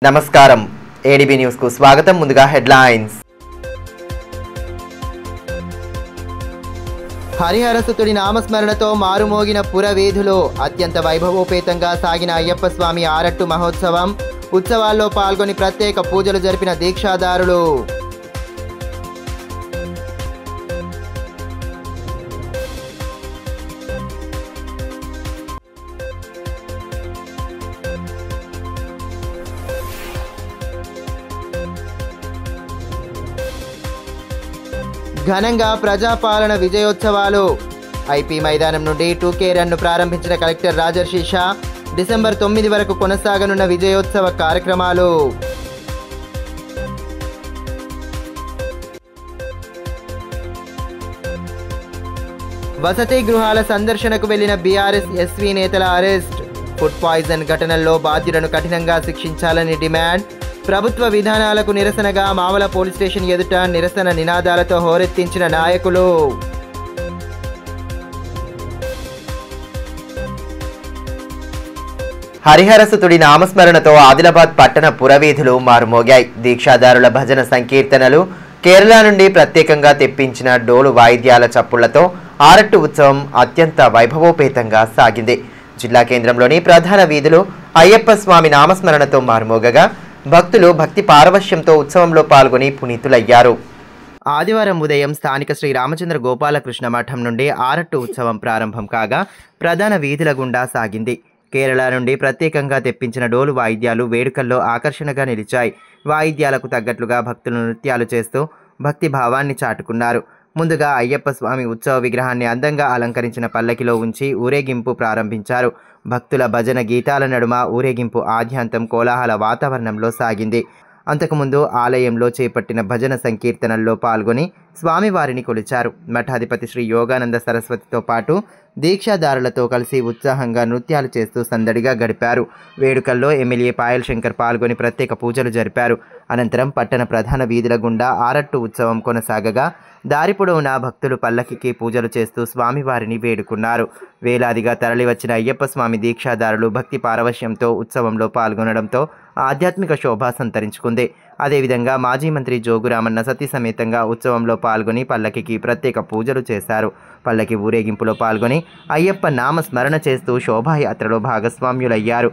నమస్కారం ADB news కు స్వాగతం. ముందుగా హెడ్లైన్స్. హరిహరసుతుడి నామస్మరణతో మారుమోగిన పురవేధులో అత్యంత వైభవోపేతంగా సాగిన అయ్యప్ప స్వామి ఆరట్టు మహోత్సవం. ఉత్సవాల్లో పాల్గొని ప్రత్యేక పూజలు జరిపిన దీక్షాదారులు. ఘనంగా ప్రజాపాలన విజయోత్సవాలు. ఐపీ మైదానం నుండి 2K రన్ను ప్రారంభించిన కలెక్టర్ రాజర్షి షా. డిసెంబర్ 9 వరకు కొనసాగనున్న విజయోత్సవ కార్యక్రమాలు. వసతి గృహాల సందర్శనకు వెళ్లిన బీఆర్ఎస్ ఎస్వీ నేతల అరెస్ట్. ఫుడ్ పాయిజన్ ఘటనల్లో బాధ్యులను కఠినంగా శిక్షించాలని డిమాండ్. ప్రభుత్వ విధానాలకు నిరసనగా మావల పోలీస్ స్టేషన్ ఎదుట నిరసన నినాదాలతో హోరెత్తించిన నాయకులు. హరిహరసుతుడి నామస్మరణతో ఆదిలాబాద్ పట్టణ పురవీధులు మారుమోగాయి. దీక్షాదారుల భజన సంకీర్తనలు, కేరళ నుండి ప్రత్యేకంగా తెప్పించిన డోలు వాయిద్యాల చప్పుళ్లతో ఆరట్టు ఉత్సవం అత్యంత వైభవోపేతంగా సాగింది. జిల్లా కేంద్రంలోని ప్రధాన వీధులు అయ్యప్ప స్వామి నామస్మరణతో మారుమోగగా భక్తులు భక్తి పారవశ్యంతో ఉత్సవంలో పాల్గొని పునీతులయ్యారు. ఆదివారం ఉదయం స్థానిక శ్రీ రామచంద్ర గోపాలకృష్ణ మఠం నుండి ఆరట్టు ఉత్సవం ప్రారంభం కాగా ప్రధాన వీధుల గుండా సాగింది. కేరళ నుండి ప్రత్యేకంగా తెప్పించిన డోలు వాయిద్యాలు వేడుకల్లో ఆకర్షణగా నిలిచాయి. వాయిద్యాలకు తగ్గట్లుగా భక్తులు నృత్యాలు చేస్తూ భక్తి భావాన్ని చాటుకున్నారు. ముందుగా అయ్యప్ప స్వామి ఉత్సవ విగ్రహాన్ని అందంగా అలంకరించిన పల్లకిలో ఉంచి ఊరేగింపు ప్రారంభించారు. భక్తుల భజన గీతాల నడుమ ఊరేగింపు ఆద్యాంతం కోలాహల వాతావరణంలో సాగింది. అంతకుముందు ఆలయంలో చేపట్టిన భజన సంకీర్తనల్లో పాల్గొని స్వామివారిని కొలిచారు. మఠాధిపతి శ్రీ యోగానంద సరస్వతితో పాటు దీక్షాదారులతో కలిసి ఉత్సాహంగా నృత్యాలు చేస్తూ సందడిగా గడిపారు. వేడుకల్లో ఎమ్మెల్యే పాయల్ శంకర్ పాల్గొని ప్రత్యేక పూజలు జరిపారు. అనంతరం పట్టణ ప్రధాన వీధుల గుండా ఆరట్టు ఉత్సవం కొనసాగగా దారి పొడవునా భక్తులు పల్లకికి పూజలు చేస్తూ స్వామివారిని వేడుకున్నారు. వేలాదిగా తరలివచ్చిన అయ్యప్ప స్వామి దీక్షాదారులు భక్తి పారవశ్యంతో ఉత్సవంలో పాల్గొనడంతో ఆధ్యాత్మిక శోభ సంతరించుకుంది. అదేవిధంగా మాజీ మంత్రి జోగురామన్న సతీ సమేతంగా ఉత్సవంలో పాల్గొని పల్లకికి ప్రత్యేక పూజలు చేశారు. పల్లకి ఊరేగింపులో పాల్గొని అయ్యప్ప నామ స్మరణ చేస్తూ శోభాయాత్రలో భాగస్వామ్యులయ్యారు.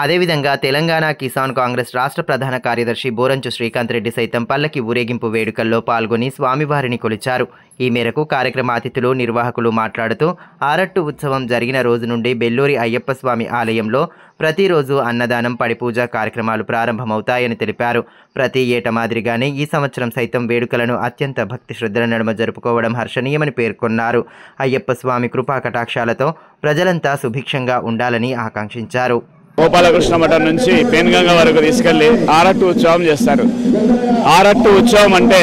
అదేవిధంగా తెలంగాణ కిసాన్ కాంగ్రెస్ రాష్ట్ర ప్రధాన కార్యదర్శి బోరంచు శ్రీకాంత్ రెడ్డి సైతం పల్లకి ఊరేగింపు వేడుకల్లో పాల్గొని స్వామివారిని కొలిచారు. ఈ మేరకు కార్యక్రమ అతిథులు నిర్వాహకులు మాట్లాడుతూ ఆరట్టు ఉత్సవం జరిగిన రోజు నుండి బెల్లూరి అయ్యప్ప స్వామి ఆలయంలో ప్రతిరోజు అన్నదానం, పడిపూజ కార్యక్రమాలు ప్రారంభమవుతాయని తెలిపారు. ప్రతి ఏటా మాదిరిగానే ఈ సంవత్సరం సైతం వేడుకలను అత్యంత భక్తి శ్రద్ధల నడుమ జరుపుకోవడం హర్షణీయమని పేర్కొన్నారు. అయ్యప్ప స్వామి కృపా కటాక్షాలతో ప్రజలంతా సుభిక్షంగా ఉండాలని ఆకాంక్షించారు. గోపాలకృష్ణ మఠం నుంచి పెనుగంగ వరకు తీసుకెళ్లి ఆరట్టు ఉత్సవం చేస్తారు. ఆరట్టు ఉత్సవం అంటే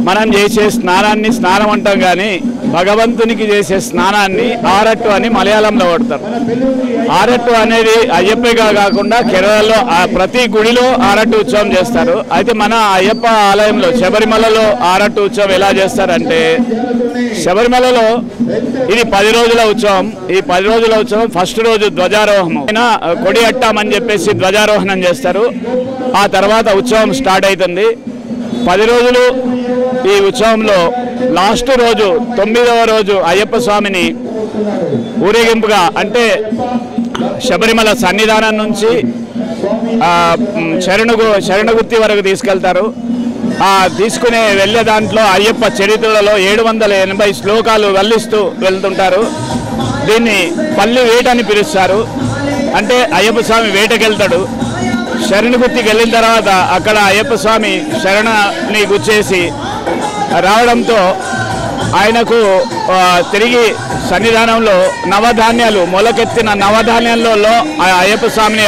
మనం చేసే స్నానాన్ని స్నానం అంటాం, కానీ భగవంతునికి చేసే స్నానాన్ని ఆరట్టు అని మలయాళంలో వాడతారు. ఆరట్టు అనేది అయ్యప్పగా కాకుండా కేరళలో ప్రతి గుడిలో ఆరట్టు ఉత్సవం చేస్తారు. అయితే మన అయ్యప్ప ఆలయంలో శబరిమలలో ఆరట్టు ఉత్సవం ఎలా చేస్తారంటే, శబరిమలలో ఇది 10 రోజుల ఉత్సవం. ఈ 10 రోజుల ఉత్సవం ఫస్ట్ రోజు ధ్వజారోహణం, కొడి అట్టామని చెప్పేసి ధ్వజారోహణం చేస్తారు. ఆ తర్వాత ఉత్సవం స్టార్ట్ అవుతుంది. 10 రోజులు ఈ ఉత్సవంలో లాస్ట్ రోజు 9వ రోజు అయ్యప్ప స్వామిని ఊరేగింపుగా అంటే శబరిమల సన్నిధానం నుంచి శరణగుత్తి వరకు తీసుకెళ్తారు. తీసుకునే వెళ్ళే దాంట్లో అయ్యప్ప చరిత్రలో 780 శ్లోకాలు వల్లిస్తూ వెళ్తుంటారు. దీన్ని పల్లి వేట అని పిలుస్తారు. అంటే అయ్యప్ప స్వామి వేటకెళ్తాడు. శరణగుత్తికి వెళ్ళిన తర్వాత అక్కడ అయ్యప్ప స్వామి శరణని గుచ్చేసి రావడంతో ఆయనకు తిరిగి సన్నిధానంలో నవధాన్యాలు మొలకెత్తిన నవధాన్యాలలో అయ్యప్ప స్వామిని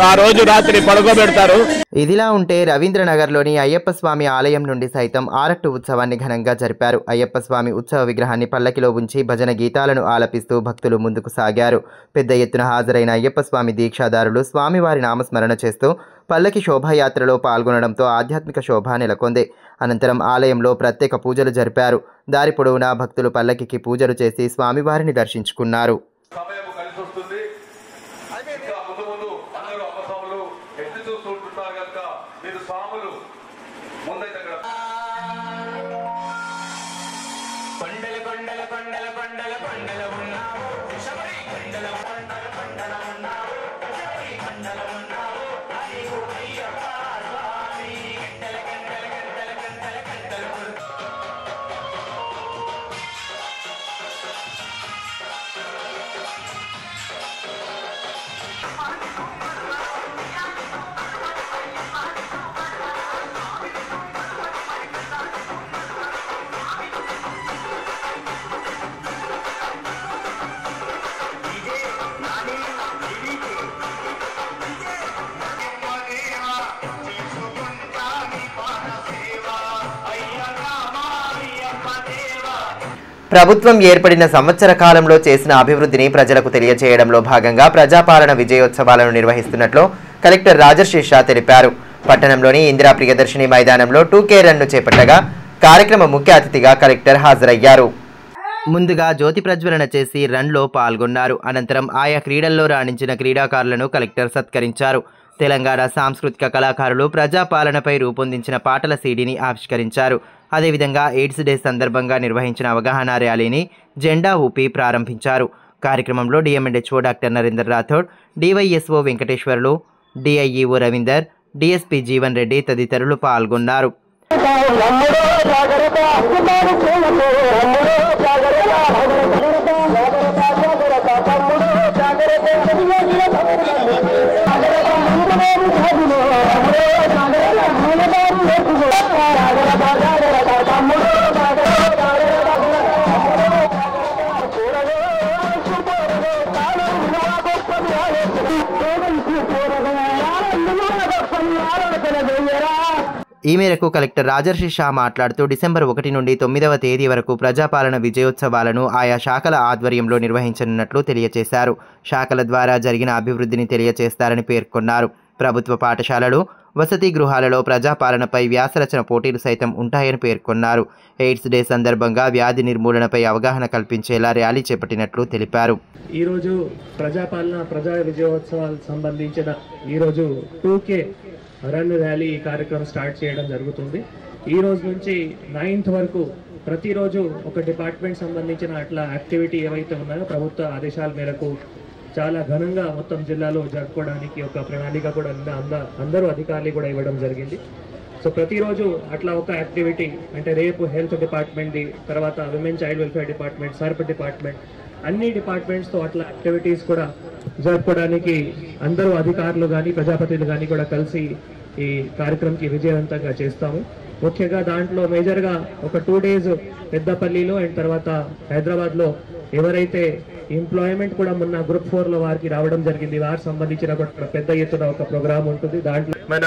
ఆ రోజు రాత్రి పడుకోబెడతారు. ఇదిలా ఉంటే రవీంద్రనగర్లోని అయ్యప్ప స్వామి ఆలయం నుండి సైతం ఆరట్టు ఉత్సవాన్ని ఘనంగా జరిపారు. అయ్యప్ప స్వామి ఉత్సవ విగ్రహాన్ని పల్లకిలో ఉంచి భజన గీతాలను ఆలపిస్తూ భక్తులు ముందుకు సాగారు. పెద్ద ఎత్తున హాజరైన అయ్యప్ప స్వామి దీక్షాదారులు స్వామివారి నామస్మరణ చేస్తూ పల్లకి శోభాయాత్రలో పాల్గొనడంతో ఆధ్యాత్మిక శోభ నెలకొంది. అనంతరం ఆలయంలో ప్రత్యేక పూజలు జరిపారు. దారి పొడవునా భక్తులు పల్లకికి పూజలు చేసి స్వామివారిని దర్శించుకున్నారు. ప్రభుత్వం ఏర్పడిన సంవత్సర కాలంలో చేసిన అభివృద్ధిని ప్రజలకు తెలియజేయడంలో భాగంగా ప్రజాపాలన విజయోత్సవాలను నిర్వహిస్తున్నట్లు కలెక్టర్ రాజర్షి షా తెలిపారు. పట్టణంలోని ఇందిరా ప్రియదర్శిని మైదానంలో 2K రన్ను చేపట్టగా కార్యక్రమ ముఖ్య అతిథిగా కలెక్టర్ హాజరయ్యారు. ముందుగా జ్యోతి ప్రజ్వలన చేసి రన్లో పాల్గొన్నారు. అనంతరం ఆయా క్రీడల్లో రాణించిన క్రీడాకారులను కలెక్టర్ సత్కరించారు. తెలంగాణ సాంస్కృతిక కళాకారులు ప్రజాపాలనపై రూపొందించిన పాటల సీడీని ఆవిష్కరించారు. అదేవిధంగా ఎయిడ్స్ డే సందర్భంగా నిర్వహించిన అవగాహన ర్యాలీని జెండా ఊపి ప్రారంభించారు. కార్యక్రమంలో DM and HO doctor Narender Rathod, DYSO Venkateswarlu, DIEO Ravinder, DSP Jeevan Reddy తదితరులు పాల్గొన్నారు. ఈ మేరకు కలెక్టర్ రాజర్షి షా మాట్లాడుతూ డిసెంబర్ 1 నుండి 9వ తేదీ వరకు ప్రజాపాలన విజయోత్సవాలను ఆయా శాఖల ఆధ్వర్యంలో నిర్వహించనున్నట్లు తెలియజేశారు. శాఖల ద్వారా జరిగిన అభివృద్ధిని తెలియజేస్తారని పేర్కొన్నారు. ప్రభుత్వ పాఠశాలలు, వసతి గృహాలలో ప్రజాపాలనపై వ్యాసరచన పోటీలు సైతం ఉంటాయని పేర్కొన్నారు. ఎయిడ్స్ డే సందర్భంగా వ్యాధి నిర్మూలనపై అవగాహన కల్పించేలా ర్యాలీ చేపట్టినట్లు తెలిపారు. ఈరోజు ప్రజాపాలన ప్రజా విజయోత్సవాలకు సంబంధించిన ఈరోజు 2K రన్ ర్యాలీ కార్యక్రమం స్టార్ట్ చేయడం జరుగుతుంది. ఈ రోజు నుంచి 9th వరకు ప్రతిరోజు ఒక డిపార్ట్మెంట్ సంబంధించిన అట్లా యాక్టివిటీ ఏవైతే ఉన్నాయో ప్రభుత్వ ఆదేశాల మేరకు చాలా ఘనంగా మొత్తం జిల్లాలో జరుపుకోవడానికి ఒక ప్రణాళిక కూడా అందరూ అధికారులు కూడా ఇవ్వడం జరిగింది. సో ప్రతిరోజు అట్లా ఒక యాక్టివిటీ అంటే రేపు హెల్త్ డిపార్ట్మెంట్ది, తర్వాత women child welfare department, SERP department, అన్ని డిపార్ట్మెంట్స్తో అట్లా యాక్టివిటీస్ కూడా జరుపుకోవడానికి అందరూ అధికారులు కానీ ప్రజాప్రతినిధులు కానీ కూడా కలిసి ఈ కార్యక్రమంకి విజయవంతంగా చేస్తాము. ముఖ్యంగా దాంట్లో మేజర్గా ఒక 2 days పెద్దపల్లిలో అండ్ తర్వాత హైదరాబాద్లో ఎవరైతే ఎంప్లాయ్మెంట్ కూడా మొన్న గ్రూప్ 4లో వారికి రావడం జరిగింది, వారికి సంబంధించిన పెద్ద ఎత్తున ఒక ప్రోగ్రామ్ ఉంటుంది. దాంట్లో మన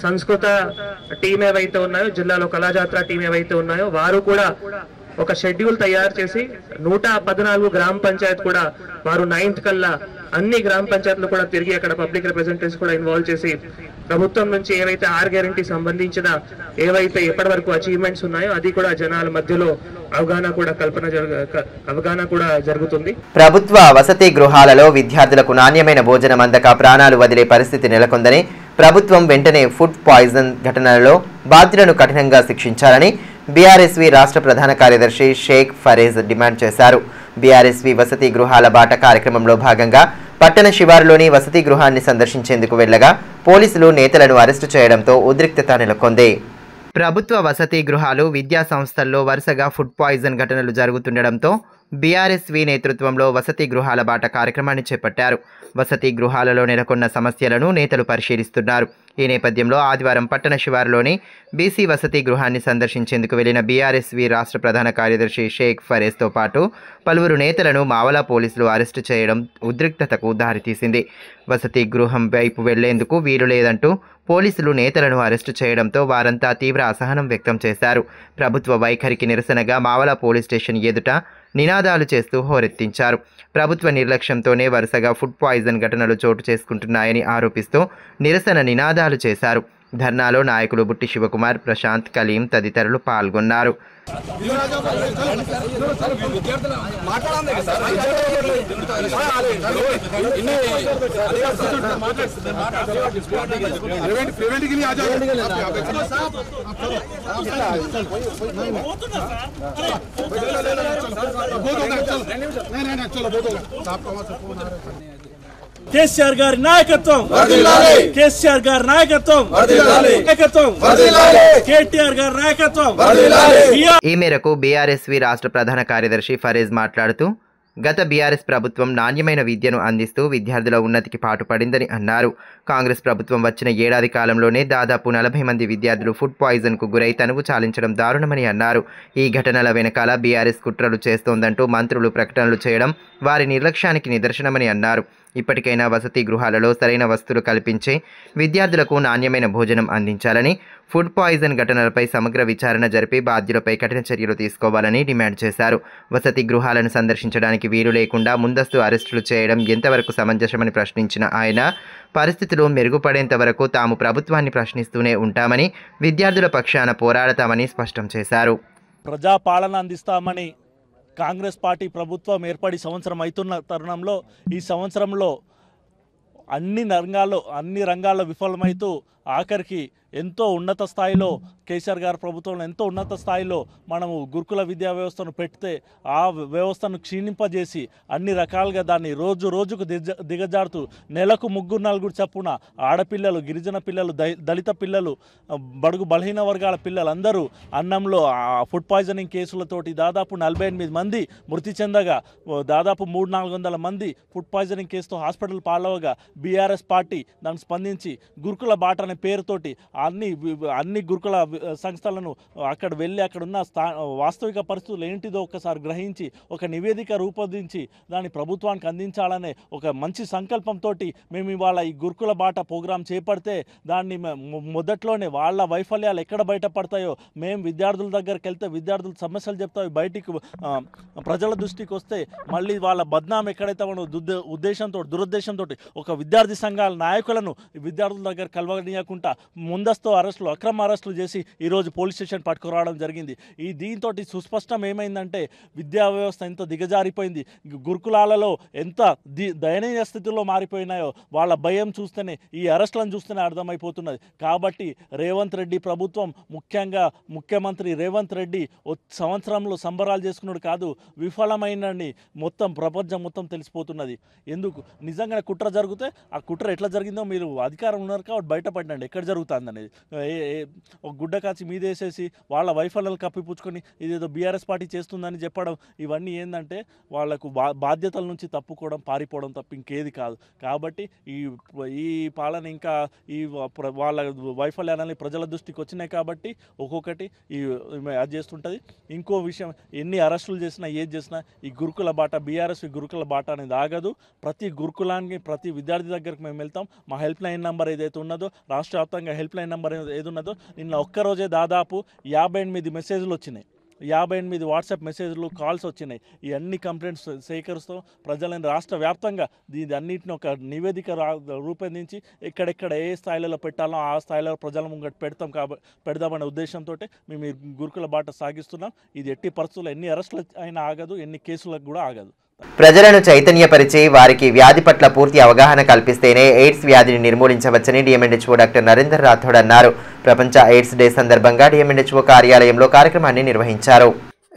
సంస్కృత టీం ఏవైతే ఉన్నాయో, జిల్లాలో కళాజాత్ర టీం ఏవైతే ఉన్నాయో వారు కూడా ఒక షెడ్యూల్ తయారు చేసి 114 గ్రామ పంచాయత్ కూడా వారు 9th కల్లా అన్ని గ్రామ పంచాయతీలు కూడా తిరిగి అక్కడ పబ్లిక్ రిప్రజెంటేటివ్స్ కూడా ఇన్వాల్వ్ చేసి ప్రభుత్వం నుంచి ఏవైతే 6 గ్యారెంటీ సంబంధించిన ఏవైతే ఇప్పటి వరకు అచీవ్మెంట్స్ ఉన్నాయో అది కూడా జనాల మధ్యలో అవగాహన కూడా జరుగుతుంది. ప్రభుత్వ వసతి గృహాలలో విద్యార్థులకు నాణ్యమైన భోజనం అందక ప్రాణాలు వదిలే పరిస్థితి నెలకొందని, ప్రభుత్వం వెంటనే ఫుడ్ పాయిజన్ ఘటనలలో బాధ్యులను కఠినంగా శిక్షించాలని బీఆర్ఎస్వి రాష్ట్ర ప్రధాన కార్యదర్శి షేక్ ఫరేజ్ డిమాండ్ చేశారు. బీఆర్ఎస్వి వసతి గృహాల బాట కార్యక్రమంలో భాగంగా పట్టణ శివారులోని వసతి గృహాన్ని సందర్శించేందుకు వెళ్లగా పోలీసులు నేతలను అరెస్టు చేయడంతో ఉద్రిక్తత నెలకొంది. ప్రభుత్వ వసతి గృహాలు, విద్యా సంస్థల్లో వరుసగా ఫుడ్ పాయిజన్ ఘటనలు జరుగుతుండడంతో బీఆర్ఎస్వి నేతృత్వంలో వసతి గృహాల బాట కార్యక్రమాన్ని చేపట్టారు. వసతి గృహాలలో నెలకొన్న సమస్యలను నేతలు పరిశీలిస్తున్నారు. ఈ నేపథ్యంలో ఆదివారం పట్టణ శివారులోని బీసీ వసతి గృహాన్ని సందర్శించేందుకు వెళ్లిన బీఆర్ఎస్వి రాష్ట్ర ప్రధాన కార్యదర్శి షేక్ ఫరేజ్తో పాటు పలువురు నేతలను మావల పోలీసులు అరెస్టు చేయడం ఉద్రిక్తతకు దారితీసింది. వసతి గృహం వైపు వెళ్లేందుకు వీలు లేదంటూ పోలీసులు నేతలను అరెస్టు చేయడంతో వారంతా తీవ్ర అసహనం వ్యక్తం చేశారు. ప్రభుత్వ వైఖరికి నిరసనగా మావల పోలీస్ స్టేషన్ ఎదుట నినాదాలు చేస్తూ హోరెత్తించారు. ప్రభుత్వ నిర్లక్ష్యంతోనే వరుసగా ఫుడ్ పాయిజన్ ఘటనలు చోటు చేసుకుంటున్నాయని ఆరోపిస్తూ నిరసన నినాదాలు చేశారు. ధర్నాలో నాయకులు బుట్టి శివకుమార్, ప్రశాంత్, కలీం తదితరులు పాల్గొన్నారు. కేసీఆర్ గారి నాయకత్వం, కేసీఆర్ గారి నాయకత్వం, కేటీఆర్ గారి నాయకత్వం. ఈ మేరకు బీఆర్ఎస్వి రాష్ట్ర ప్రధాన కార్యదర్శి ఫరేజ్ మాట్లాడుతూ గత బీఆర్ఎస్ ప్రభుత్వం నాణ్యమైన విద్యను అందిస్తూ విద్యార్థుల ఉన్నతికి పాటుపడిందని అన్నారు. కాంగ్రెస్ ప్రభుత్వం వచ్చిన ఏడాది కాలంలోనే దాదాపు 40 మంది విద్యార్థులు ఫుడ్ పాయిజన్కు గురై తనువు చాలించడం దారుణమని అన్నారు. ఈ ఘటనల వెనకాల బీఆర్ఎస్ కుట్రలు చేస్తోందంటూ మంత్రులు ప్రకటనలు చేయడం వారి నిర్లక్ష్యానికి నిదర్శనమని అన్నారు. ఇప్పటికైనా వసతి గృహాలలో సరైన వసతులు కల్పించి విద్యార్థులకు నాణ్యమైన భోజనం అందించాలని, ఫుడ్ పాయిజన్ ఘటనలపై సమగ్ర విచారణ జరిపి బాధ్యులపై కఠిన చర్యలు తీసుకోవాలని డిమాండ్ చేశారు. వసతి గృహాలను సందర్శించడానికి వీలు లేకుండా ముందస్తు అరెస్టులు చేయడం ఎంతవరకు సమంజసమని ప్రశ్నించిన ఆయన, పరిస్థితులు మెరుగుపడేంత వరకు తాము ప్రభుత్వాన్ని ప్రశ్నిస్తూనే ఉంటామని, విద్యార్థుల పక్షాన పోరాడతామని స్పష్టం చేశారు. ప్రజాపాలన అందిస్తామని కాంగ్రెస్ పార్టీ ప్రభుత్వం ఏర్పడి సంవత్సరం అవుతున్న తరుణంలో ఈ సంవత్సరంలో అన్ని రంగాల్లో విఫలమవుతూ ఆఖరికి ఎంతో ఉన్నత స్థాయిలో కేసీఆర్ గారి ప్రభుత్వంలో ఎంతో ఉన్నత స్థాయిలో మనము గురుకుల విద్యా వ్యవస్థను పెడితే ఆ వ్యవస్థను క్షీణింపజేసి అన్ని రకాలుగా దాన్ని రోజుకు దిగజారుతూ నెలకు 3-4 చప్పున ఆడపిల్లలు, గిరిజన పిల్లలు, దళిత పిల్లలు, బడుగు బలహీన వర్గాల పిల్లలు అందరూ అన్నంలో ఫుడ్ పాయిజనింగ్ కేసులతోటి దాదాపు 48 మంది మృతి చెందగా దాదాపు 300-400 మంది ఫుడ్ పాయిజనింగ్ కేసుతో హాస్పిటల్ పాలవగా బీఆర్ఎస్ పార్టీ దాన్ని స్పందించి గురుకుల బాట అనే పేరుతోటి అన్ని గురుకుల సంస్థలను అక్కడ వెళ్ళి అక్కడ ఉన్న వాస్తవిక పరిస్థితులు ఏంటిదో ఒకసారి గ్రహించి ఒక నివేదిక రూపొందించి దాన్ని ప్రభుత్వానికి అందించాలనే ఒక మంచి సంకల్పంతో మేము ఇవాళ ఈ గురుకుల బాట ప్రోగ్రాం చేపడితే దాన్ని మొదట్లోనే వాళ్ళ వైఫల్యాలు ఎక్కడ బయటపడతాయో మేము విద్యార్థుల దగ్గరికి వెళ్తే విద్యార్థుల సమస్యలు చెప్తాయి బయటికి ప్రజల దృష్టికి వస్తే మళ్ళీ వాళ్ళ బద్నాం ఎక్కడైతే మనం దురుద్దేశంతో ఒక విద్యార్థి సంఘాల నాయకులను విద్యార్థుల దగ్గర కలవనీయకుండా ముందస్తు అరెస్టులు, అక్రమ అరెస్టులు చేసి ఈరోజు పోలీస్ స్టేషన్ పట్టుకురావడం జరిగింది. దీంతో సుస్పష్టం ఏమైందంటే విద్యా వ్యవస్థ ఎంత దిగజారిపోయింది, గురుకులాలలో ఎంత దయనీయ స్థితిలో మారిపోయినాయో వాళ్ళ భయం చూస్తేనే, ఈ అరెస్టులను చూస్తేనే అర్థమైపోతున్నది. కాబట్టి రేవంత్ రెడ్డి ప్రభుత్వం, ముఖ్యంగా ముఖ్యమంత్రి రేవంత్ రెడ్డి సంవత్సరంలో సంబరాలు చేసుకున్నాడు కాదు, విఫలమైనని మొత్తం ప్రపంచం మొత్తం తెలిసిపోతున్నది. ఎందుకు నిజంగా కుట్ర జరిగితే ఆ కుట్ర ఎట్లా జరిగిందో మీరు అధికారం ఉన్నారు కాబట్టి బయటపడినండి ఎక్కడ జరుగుతుంది అనేది. ఒక గుడ్డ కాచి మీదేసేసి వాళ్ళ వైఫల్యాలు కప్పిపుచ్చుకొని ఇదేదో బీఆర్ఎస్ పార్టీ చేస్తుందని చెప్పడం, ఇవన్నీ ఏంటంటే వాళ్లకు బాధ్యతల నుంచి తప్పుకోవడం, పారిపోవడం తప్ప ఇంకేది కాదు. కాబట్టి ఈ పాలన ఇంకా ఈ వాళ్ళ వైఫల్యాలని ప్రజల దృష్టికి వచ్చినాయి కాబట్టి ఒక్కొక్కటి అది చేస్తుంటుంది. ఇంకో విషయం, ఎన్ని అరెస్టులు చేసినా ఏది చేసినా ఈ గురుకుల బాట, బీఆర్ఎస్ గురుకుల బాట అనేది ఆగదు. ప్రతి గురుకులానికి ప్రతి విద్యార్థి దగ్గరకు మేము వెళ్తాం. మా హెల్ప్ లైన్ నెంబర్ ఏదైతే ఉన్నదో, రాష్ట్ర వ్యాప్తంగా హెల్ప్ లైన్ నెంబర్ ఏది ఉన్నదో, నిన్న ఒక్కరోజే దాదాపు 58 మెసేజ్లు వచ్చినాయి, 58 వాట్సాప్ మెసేజ్లు, కాల్స్ వచ్చినాయి. ఈ అన్ని కంప్లైంట్స్ సేకరిస్తూ ప్రజలను రాష్ట్ర వ్యాప్తంగా అన్నింటిని ఒక నివేదిక రూపొందించి ఎక్కడెక్కడ ఏ స్థాయిలలో పెట్టాలో ఆ స్థాయిలో ప్రజల ముంగట పెడదామనే ఉద్దేశంతో మేము ఈ గురుకుల బాట సాగిస్తున్నాం. ఇది ఎట్టి పరిస్థితుల్లో ఎన్ని అరెస్టులు అయినా ఆగదు, ఎన్ని కేసులకు కూడా ఆగదు. ప్రజలను చైతన్యపరిచి వారికి వ్యాధి పట్ల పూర్తి అవగాహన కల్పిస్తేనే ఎయిడ్స్ వ్యాధిని నిర్మూలించవచ్చని డిఎంఎన్హెచ్ఓ డాక్టర్ నరేందర్ రాథోడ్ అన్నారు. ప్రపంచ ఎయిడ్స్ డే సందర్భంగా డిఎంఎన్హెచ్ఓ కార్యాలయంలో కార్యక్రమాన్ని నిర్వహించారు.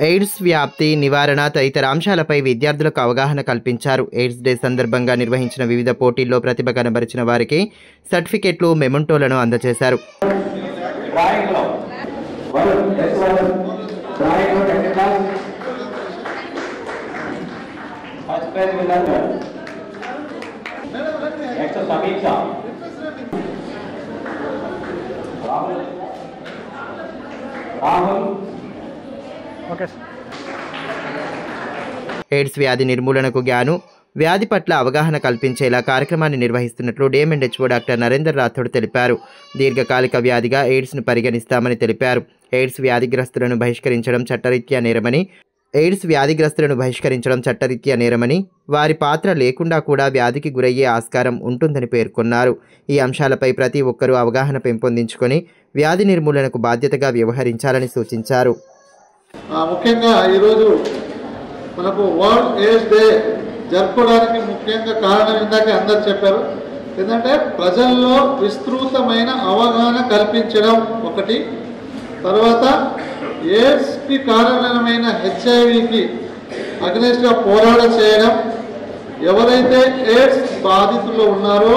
ఎయిడ్స్ వ్యాప్తి నివారణ తదితర అంశాలపై విద్యార్థులకు అవగాహన కల్పించారు. ఎయిడ్స్ డే సందర్భంగా నిర్వహించిన వివిధ పోటీల్లో ప్రతిభ కనబరిచిన వారికి సర్టిఫికెట్లు, మెమంటోలను అందజేశారు. ఎయిడ్స్ వ్యాధి నిర్మూలనకు గాను వ్యాధి పట్ల అవగాహన కల్పించేలా కార్యక్రమాన్ని నిర్వహిస్తున్నట్లు DMHO డాక్టర్ నరేందర్ రాథోడ్ తెలిపారు. దీర్ఘకాలిక వ్యాధిగా ఎయిడ్స్ను పరిగణిస్తామని తెలిపారు. ఎయిడ్స్ వ్యాధిగ్రస్తులను బహిష్కరించడం చట్టరీత్యా నేరమని వారి పాత్ర లేకుండా కూడా వ్యాధికి గురయ్యే ఆస్కారం ఉంటుందని పేర్కొన్నారు. ఈ అంశాలపై ప్రతి ఒక్కరూ అవగాహన పెంపొందించుకొని వ్యాధి నిర్మూలనకు బాధ్యతగా వ్యవహరించాలని సూచించారు. ముఖ్యంగా ఈరోజు మనకు వరల్డ్ ఎయిడ్స్ డే జరుపుకోవడానికి ముఖ్యంగా కారణం ఇందాక అందరు చెప్పారు. ఏంటంటే ప్రజల్లో విస్తృతమైన అవగాహన కల్పించడం ఒకటి, తర్వాత ఎయిడ్స్కి కారణమైన HIV అగ్నెస్ట్గా పోరాట చేయడం, ఎవరైతే ఎయిడ్స్ బాధితులు ఉన్నారో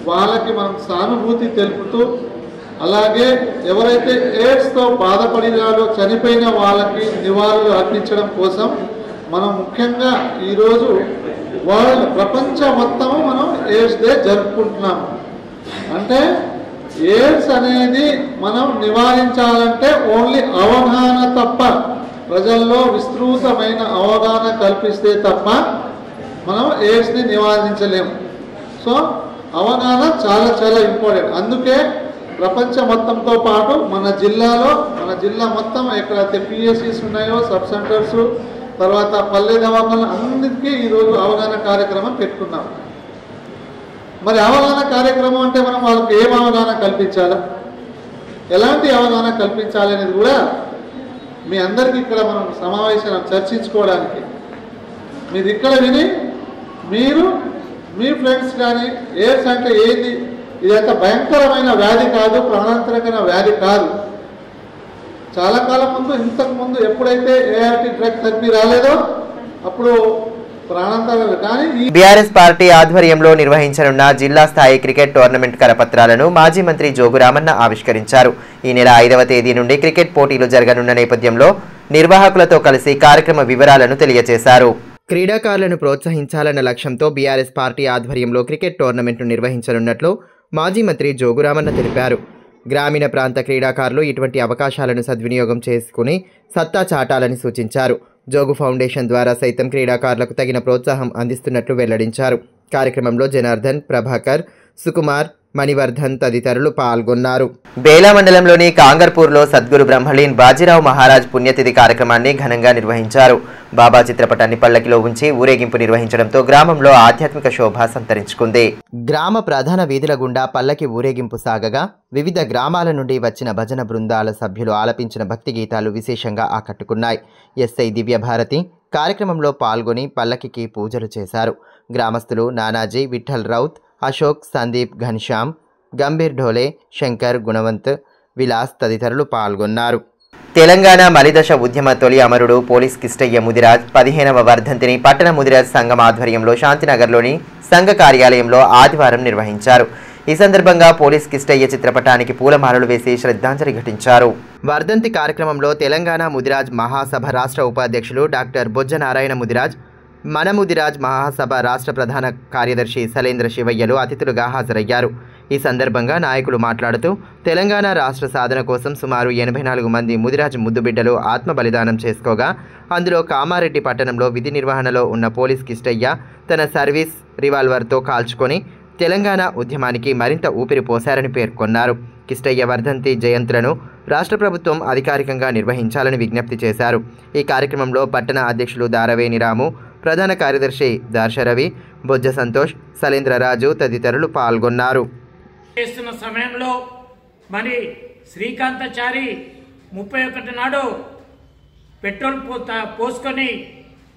వాళ్ళకి మనం సానుభూతి తెలుపుతూ, అలాగే ఎవరైతే ఎయిడ్స్తో బాధపడినారో చనిపోయిన వాళ్ళకి నివాళులు అర్పించడం కోసం మనం ముఖ్యంగా ఈరోజు ప్రపంచం మొత్తము మనం ఎయిడ్స్ డే జరుపుకుంటున్నాము. అంటే ఎయిడ్స్ అనేది మనం నివారించాలంటే ఓన్లీ అవగాహన తప్ప, ప్రజల్లో విస్తృతమైన అవగాహన కల్పిస్తే తప్ప మనం ఎయిడ్స్ని నివారించలేము. సో అవగాహన చాలా చాలా ఇంపార్టెంట్. అందుకే ప్రపంచం మొత్తంతో పాటు మన జిల్లా మొత్తం ఎక్కడైతే PSCs ఉన్నాయో, సబ్ సెంటర్స్, తర్వాత పల్లె దవాఖానాలు అన్నిటికీ ఈరోజు అవగాహన కార్యక్రమం పెట్టుకున్నాం. మరి అవగాహన కార్యక్రమం అంటే మనం వాళ్ళకి ఏం అవగాహన కల్పించాలా, ఎలాంటి అవగాహన కల్పించాలి అనేది కూడా మీ అందరికీ ఇక్కడ మనం సమావేశం చర్చించుకోవడానికి, మీరు ఇక్కడ విని మీరు మీ ఫ్రెండ్స్ కానీ ఎయిడ్స్ అంటే ఏంది, ఇదంత భయంకరమైన వ్యాధి కాదు, ప్రాణాంతకమైన వ్యాధి కాదు. చాలా కాలం ముందు, ఇంతకుముందు ఎప్పుడైతే ART డ్రగ్ థెరపీ రాలేదో అప్పుడు ప్రాణాంతకం. కానీ బీఆర్ఎస్ పార్టీ ఆధ్వర్యంలో నిర్వహించనున్న జిల్లా స్థాయి క్రికెట్ టోర్నమెంట్ కరపత్రాలను మాజీ మంత్రి జోగు రామన్న ఆవిష్కరించారు. ఈ నెల 5వ తేదీ నుండి క్రికెట్ పోటీలు జరగనున్న నేపథ్యంలో నిర్వాహకులతో కలిసి కార్యక్రమ వివరాలను తెలియజేశారు. క్రీడాకారులను ప్రోత్సహించాలన్న లక్ష్యంతో బీఆర్ఎస్ పార్టీ ఆధ్వర్యంలో క్రికెట్ టోర్నమెంట్ను నిర్వహించనున్నట్లు మాజీ మంత్రి జోగు రామన్న తెలిపారు. గ్రామీణ ప్రాంత క్రీడాకారులు ఇటువంటి అవకాశాలను సద్వినియోగం చేసుకుని సత్తా చాటాలని సూచించారు. జోగు ఫౌండేషన్ ద్వారా సైతం క్రీడాకారులకు తగిన ప్రోత్సాహం అందిస్తున్నట్లు వెల్లడించారు. కార్యక్రమంలో జనార్దన్, ప్రభాకర్, సుకుమార్, మణివర్ధన్ తదితరులు పాల్గొన్నారు. బేలా మండలంలోని కాంగర్పూర్లో సద్గురు బ్రహ్మలీన్ బాజీరావు మహారాజ్ పుణ్యతిథి కార్యక్రమాన్ని ఘనంగా నిర్వహించారు. బాబా చిత్రపటాన్ని పల్లకిలో ఉంచి ఊరేగింపు నిర్వహించడంతో గ్రామంలో ఆధ్యాత్మిక శోభ సంతరించుకుంది. గ్రామ ప్రధాన వీధుల గుండా పల్లకి ఊరేగింపు సాగగా వివిధ గ్రామాల నుండి వచ్చిన భజన బృందాల సభ్యులు ఆలపించిన భక్తి గీతాలు విశేషంగా ఆకట్టుకున్నాయి. SI దివ్యభారతి కార్యక్రమంలో పాల్గొని పల్లకికి పూజలు చేశారు. గ్రామస్తులు నానాజీ, విఠల్ రౌత్, అశోక్, సందీప్, ఘన్శ్యామ్, గంభీర్ ఢోలే, శంకర్, గుణవంత్, విలాస్ తదితరులు పాల్గొన్నారు. తెలంగాణ మలిదశ ఉద్యమ తొలి అమరుడు పోలీస్ కిష్టయ్య ముదిరాజ్ 15వ వర్ధంతిని పట్టణ ముదిరాజ్ సంఘం ఆధ్వర్యంలో శాంతినగర్లోని సంఘ కార్యాలయంలో ఆదివారం నిర్వహించారు. ఈ సందర్భంగా పోలీస్ కిష్టయ్య చిత్రపటానికి పూలమాలలు వేసి శ్రద్ధాంజలి ఘటించారు. వర్ధంతి కార్యక్రమంలో తెలంగాణ ముదిరాజ్ మహాసభ రాష్ట్ర ఉపాధ్యక్షులు డాక్టర్ బొజ్జ నారాయణ ముదిరాజ్, మన ముదిరాజ్ మహాసభ రాష్ట్ర ప్రధాన కార్యదర్శి సలేంద్ర శివయ్యలు అతిథులుగా హాజరయ్యారు. ఈ సందర్భంగా నాయకులు మాట్లాడుతూ తెలంగాణ రాష్ట్ర సాధన కోసం సుమారు 84 మంది ముదిరాజ్ ముద్దుబిడ్డలు ఆత్మ బలిదానం చేసుకోగా అందులో కామారెడ్డి పట్టణంలో విధి నిర్వహణలో ఉన్న పోలీస్ కిష్టయ్య తన సర్వీస్ రివాల్వర్తో కాల్చుకొని తెలంగాణ ఉద్యమానికి మరింత ఊపిరి పోశారని పేర్కొన్నారు. కిష్టయ్య వర్ధంతి జయంతులను రాష్ట్ర ప్రభుత్వం అధికారికంగా నిర్వహించాలని విజ్ఞప్తి చేశారు. ఈ కార్యక్రమంలో పట్టణ అధ్యక్షులు దారవేణి రాము, ప్రధాన కార్యదర్శి దార్శరవి, బొజ్జ సంతోష్, సలేంద్రరాజు తదితరులు పాల్గొన్నారు. చేస్తున్న సమయంలో మరి శ్రీకాంతాచారి 31 నాడు పెట్రోల్ పోసుకొని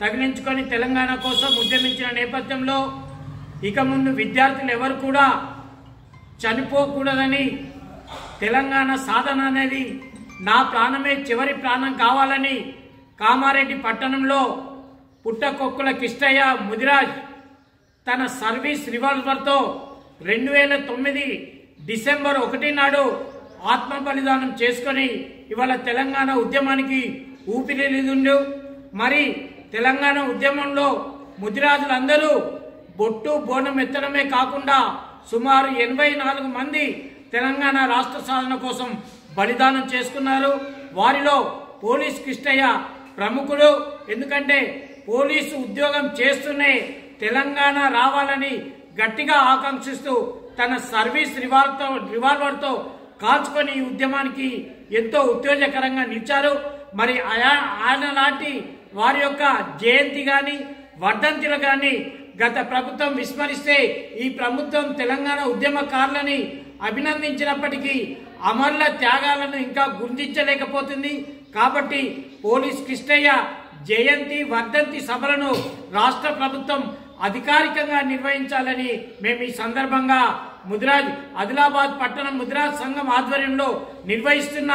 తగిలించుకొని తెలంగాణ కోసం ఉద్యమించిన నేపథ్యంలో ఇక ముందు విద్యార్థులు ఎవరు కూడా చనిపోకూడదని, తెలంగాణ సాధన అనేది నా ప్రాణమే చివరి ప్రాణం కావాలని కామారెడ్డి పట్టణంలో పుట్టకొక్కుల కిష్టయ్య ముదిరాజ్ తన సర్వీస్ రివాల్వర్తో 2009 డిసెంబర్ 1 నాడు ఆత్మ బలిదానం చేసుకొని ఇవాళ తెలంగాణ ఉద్యమానికి ఊపిరిదిండు. మరి తెలంగాణ ఉద్యమంలో ముదిరాజులందరూ బొట్టు బోనం ఎత్తడమే కాకుండా సుమారు 84 మంది తెలంగాణ రాష్ట్ర సాధన కోసం బలిదానం చేసుకున్నారు. వారిలో పోలీస్ కిష్టయ్య ప్రముఖుడు. ఎందుకంటే పోలీసు ఉద్యోగం చేస్తూనే తెలంగాణ రావాలని గట్టిగా ఆకాంక్షిస్తూ తన సర్వీస్ రివాల్వర్తో కాల్చుకొని ఈ ఉద్యమానికి ఎంతో ఉత్తేజకరంగా నిలిచారు. మరి ఆయన లాంటి వారి యొక్క జయంతి కానీ వర్ధంతిలు కానీ గత ప్రభుత్వం విస్మరిస్తే ఈ ప్రభుత్వం తెలంగాణ ఉద్యమకారులని అభినందించినప్పటికీ అమరుల త్యాగాలను ఇంకా గుర్తించలేకపోతుంది. కాబట్టి పోలీస్ కిష్టయ్య జయంతి వర్ధంతి సభలను రాష్ట్ర ప్రభుత్వం అధికారికంగా నిర్వహించాలని మేము ఈ సందర్భంగా ముదిరాజ్ ఆదిలాబాద్ పట్టణ ముదిరాజ్ సంఘం ఆధ్వర్యంలో నిర్వహిస్తున్న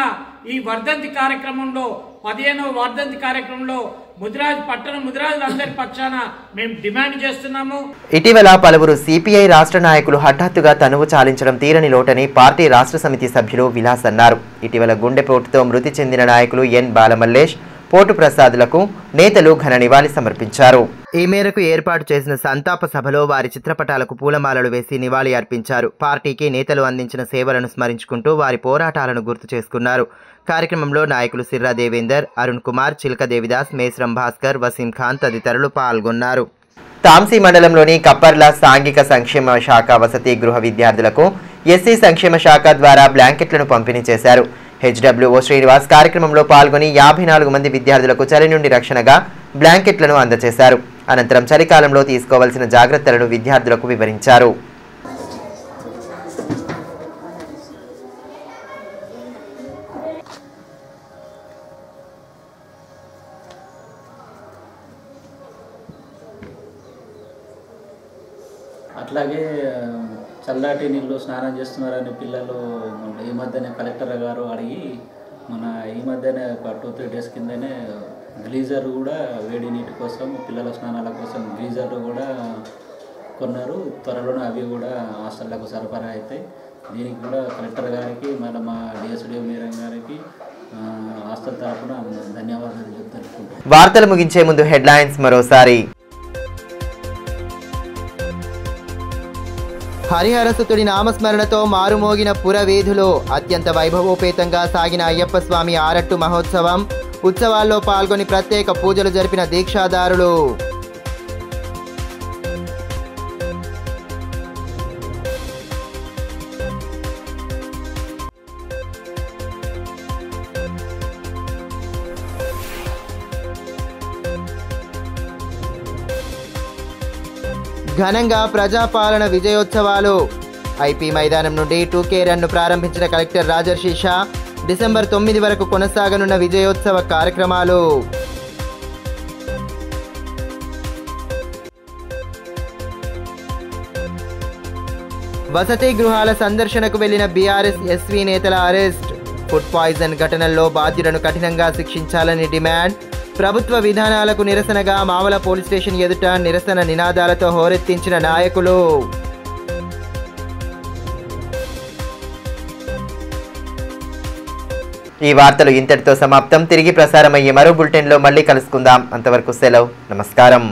ఈ వర్ధంతి కార్యక్రమంలో 15వ వర్ధంతి కార్యక్రమంలో ముదిరాజ్ పట్టణ ముదిరాజులందరి పక్షాన మేము డిమాండ్ చేస్తున్నాము. ఇటీవల పలువురు సిపిఐ రాష్ట్ర నాయకులు హఠాత్తుగా తనువు చాలించడం తీరని లోటని పార్టీ రాష్ట్ర సమితి సభ్యులు విలాస్ అన్నారు. ఇటీవల గుండెపోటుతో మృతి చెందిన నాయకులు ఎన్ బాలమల్లేష్, పోటు ప్రసాద్లకు నేతలు ఘన నివాళి సమర్పించారు. ఈ మేరకు ఏర్పాటు చేసిన సంతాప సభలో వారి చిత్రపటాలకు పూలమాలలు వేసి నివాళి అర్పించారు. పార్టీకి నేతలు అందించిన సేవలను స్మరించుకుంటూ వారి పోరాటాలను గుర్తు చేసుకున్నారు. కార్యక్రమంలో నాయకులు సిర్రా దేవేందర్, అరుణ్ కుమార్, చిలక దేవిదాస్, మేస్రం భాస్కర్, వసీం ఖాన్ తదితరులు పాల్గొన్నారు. తాంసీ మండలంలోని కప్పర్ల సాంఘిక సంక్షేమ శాఖ వసతి గృహ విద్యార్థులకు ఎస్సీ సంక్షేమ శాఖ ద్వారా బ్లాంకెట్లను పంపిణీ చేశారు. హెచ్డబ్ల్యూఓ శ్రీనివాస్ కార్యక్రమంలో పాల్గొని 54 మంది విద్యార్థులకు చలి నుండి రక్షణగా బ్లాంకెట్లను అందజేశారు. అనంతరం చలికాలంలో తీసుకోవాల్సిన జాగ్రత్తలను విద్యార్థులకు వివరించారు. అట్లాగే చల్లటి నీళ్ళు స్నానం చేస్తున్నారని పిల్లలు ఈ మధ్యనే కలెక్టర్ గారు అడిగి ఈ మధ్యనే ఒక 2-3 డేస్ కిందనే గ్లీజర్ కూడా వేడి నీటి కోసం పిల్లల స్నానాల కోసం గ్లీజర్లు కూడా కొన్నారు. త్వరలోనే అవి కూడా హాస్టళ్లకు సరఫరా అవుతాయి. దీనికి కూడా కలెక్టర్ గారికి మళ్ళీ మా డిఎస్డిఓ మేడం గారికి హాస్టల్ తరఫున ధన్యవాదాలు చెప్తాను. వార్తలు ముగించే ముందు హెడ్లైన్స్ మరోసారి. హరిహరసుతుడి నామస్మరణతో మారుమోగిన పురవీధులు. అత్యంత వైభవోపేతంగా సాగిన అయ్యప్ప స్వామి ఆరట్టు మహోత్సవం. ఉత్సవాల్లో పాల్గొని ప్రత్యేక పూజలు జరిపిన దీక్షాదారులు. ఘనంగా ప్రజాపాలన విజయోత్సవాలు. ఐపీ మైదానం నుండి 2K రన్ను ప్రారంభించిన కలెక్టర్ రాజర్షి షా. డిసెంబర్ 9 వరకు కొనసాగనున్న విజయోత్సవ కార్యక్రమాలు. వసతి గృహాల సందర్శనకు వెళ్లిన బీఆర్ఎస్ ఎస్వీ నేతల అరెస్ట్. ఫుడ్ పాయిజన్ ఘటనల్లో బాధ్యులను కఠినంగా శిక్షించాలని డిమాండ్. ప్రభుత్వ విధానాలకు నిరసనగా మావల పోలీస్ స్టేషన్ ఎదుట నిరసన నినాదాలతో హోరెత్తించిన నాయకులు. ఈ వార్తలు ఇంతటితో సమాప్తం. తిరిగి ప్రసారమయ్యే మరో బులెటిన్లో మళ్ళీ కలుసుకుందాం. అంతవరకు సెలవు. నమస్కారం.